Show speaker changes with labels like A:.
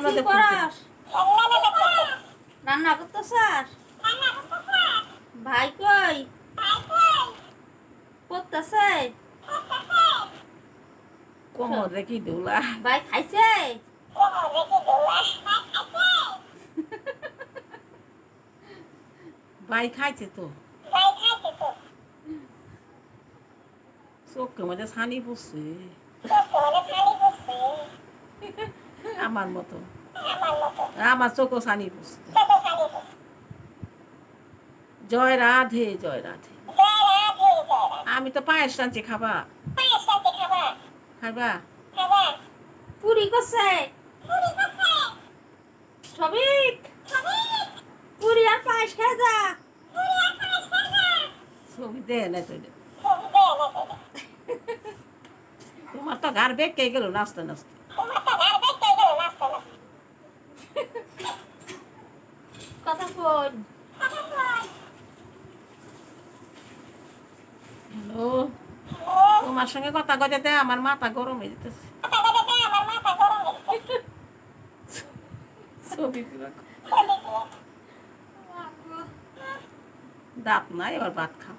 A: Camera
B: কি
A: দেখো
B: করাস? রান্না করতেছাস? ভাই কই? করতেছে?
A: কোমর রেখি দোলা
B: ভাই খাইছে?
A: ভাই খাইছে তো চোখের মধ্যে ছানি পড়ছে আমার মতো আমার চোখও ছানি পড়ছে জয় রাধে জয় রাধে আমি তো পায়েস টানছি খাবা খাইবা
B: পুরি করছে? সবিক পুরি আর পায়েস খেয়ে যা।
A: ছবি দে না তো তোমার তো ঘর বেঁকে গেল নাচতে নাচতে
B: কথা কই?
A: হ্যালো তোমার সঙ্গে কথা কইতে আমার মাথা গরম হয়ে যেতেছে ছবি দিবা দাঁত নাই এবার ভাত খাও